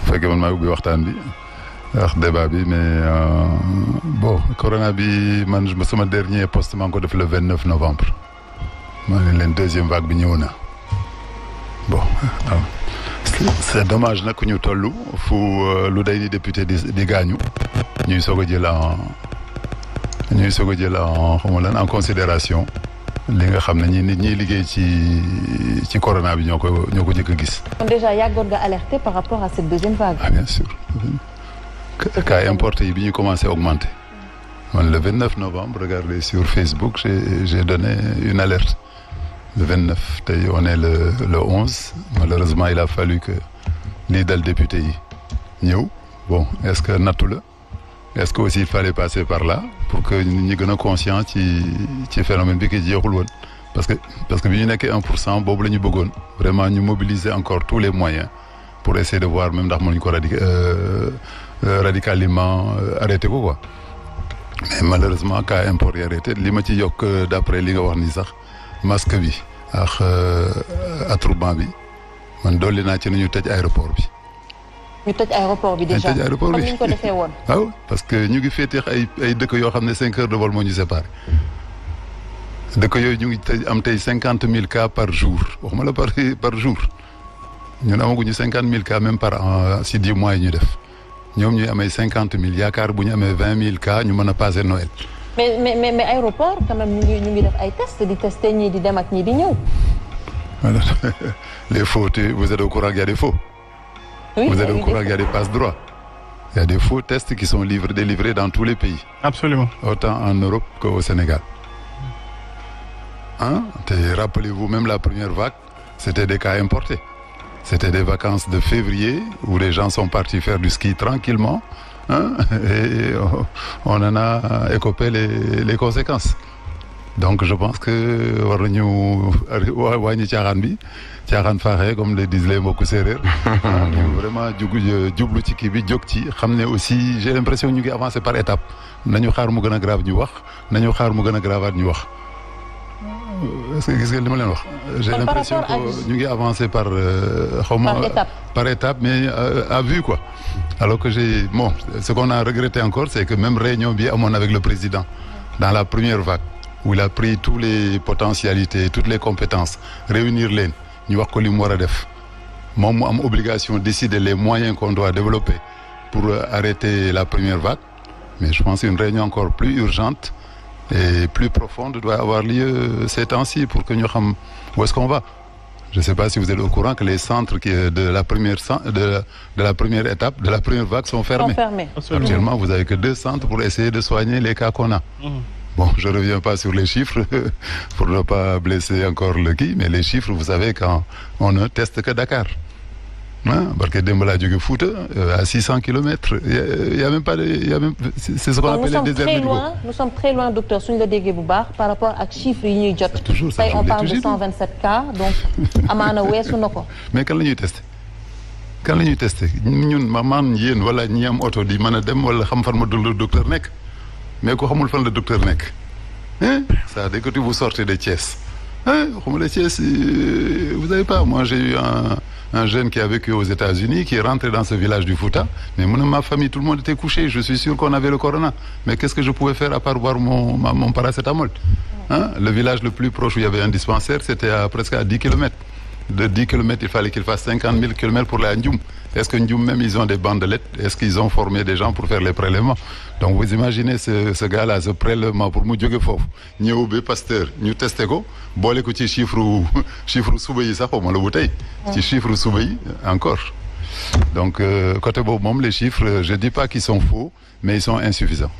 fekkee man maa ubbi waxtaan bi wax débat bi mais bon corona bi man sama dernier poste maa ngi ko def le 29 novembre maa ne leen deuxième vague bi ñëw na bon c'est dommage nag ñu toll fu lu day ni député di gaañu ñuy soog a jël en xam nga lan en considération li nga xam ne nit ñiy liggéey ci corona bi ñoo ko njëkk a gis. kon déjà yàggoon nga alerté par rapport à cette deuxième vague. Ah bien sûr. Cas importés yi bi ñu commencé augmenter. Man le 29 novembre regardez sur Facebook j'ai donné une alerte. Le 29 tey on est le 11 malheureusement il a fallu que lii dal député yi ñëw bon est-ce que nattu la est-ce que aussi il fallait passer par là pour que nit ñi gën a conscient ci phénomène bi ki jeexul woon parce que bi ñu nekkee 1% boobu la ñu bëggoon vraiment ñu mobiliser encore tous les moyens pour essayer de voir même ndax mënuñu ko radicalement arrêté ko quoi mais malheureusement cas import yi arrêté li ma ci yokk d'après li nga wax ni sax masque bi ak attroupement bi man dolli naa ci nañu tëj aéroport bi. ñu tëj aéroport bi déjà comme ni ñu ko defee woon. waaw parce que ñu ngi féetee ay dëkk yoo xam ne 5 heures de vol moo ñu séparé dëkk yooyu ñu ngi am tey 50 000 cas par jour waxuma la par jour ñun amaguñu 50 000 cas même par an si 10 mois yi ñu def ñoom ñuy amee 50 000 yaakaar bu ñu amee 20 000 cas ñu mën a passer Noël. mais aéroport quand même ñu ngi def ay tests di tester ñii di dem ak ñii di ñëw. voilà les faux vous êtes au courant qu'il y a des faux. Oui, vous êtes au courant qu'il y a des passe-droits. Il y a des faux tests qui sont délivrés dans tous les pays. Absolument. Autant en Europe qu'au Sénégal. Rappelez-vous, même la première vague, c'était des cas importés. C'était des vacances de février où les gens sont partis faire du ski tranquillement. Et on en a écopé les conséquences. Donc je pense que war nañu wàññi caaxaan bi caaxaan faaxee comme le disent les mbokku séeréer ñu vraiment jublu ci kii bi jóg ci xam ne aussi j'ai l'impression ñu ngi avancer par étape nañu xaar mu gën a grave ñu wax nañu xaar mu gën a gravaat ñu wax est-ce que gis nga li ma leen wax j'ai l'impression que ñu ngi avancer par par étape mais à vue quoi alors que ce qu'on a regretté encore c'est que même réunion bi amoon avec le président dans la première vague où il a pris toutes les potentialités toutes les compétences réunir leen ñu wax ko li mu war a def moom mu am obligation décider les moyens qu'on doit développer pour arrêter la première vague mais je pense qu'une réunion encore plus urgente et plus profonde doit avoir lieu ces temps-ci pour que ñu xam où est-ce qu'on va. Je ne sais pas si vous êtes au courant que les centres de la première étape de la première vague sont fermés. Actuellement vous avez que 2 centres pour essayer de soigner les cas qu'on a. Bon, je ne reviens pas sur les chiffres pour ne pas blesser encore le qui, mais les chiffres, vous savez, quand on ne teste que Dakar. Parce que Dembala jóge Fouta à 600 km, il y a même pas c'est ce qu'on appelle les déserts médicaux. Nous sommes très loin, docteur, suñu la déggee bu baax par rapport ak chiffres yi ñuy jot. Toujours ça. On parle de 127 cas, donc amaana weesu na ko. Mais kan la ñuy testé kan la ñuy testé ñun man yéen wala ñi am oto di mën a dem wala xam fan ma dul docteur nekk. Mais ko xamul fan la docteur nekk ça dès que vous sortez de Thiès xamul la Thiès vous savez pas moi j'ai eu un jeune qui a vécu aux États-Unis qui est rentré dans ce village du Fouta mais ma famille tout le monde était couché je suis sûr qu'on avait le corona mais qu'est-ce que je pouvais faire à part boire mon paracétamol le village le plus proche où il y avait un dispensaire c'était presque à 10 kilomètres de 10 kilomètres il fallait qu'il fasse 50 000 kilomètres pour aller à Ndioum. Est-ce que Ndioum même ils ont des bandelettes? Est-ce qu'ils ont formé des gens pour faire les prélèvements? Donc vous imaginez ce gars-là ce prélèvement pour mu jóge foofu ñëw ba Pasteur ñu testé ko boole ko ci chiffre suba yi sax xawma la bu tey ci chiffre suba yi encore donc côté boobu moom les chiffres je dis pas qu'ils sont faux mais ils sont insuffisants.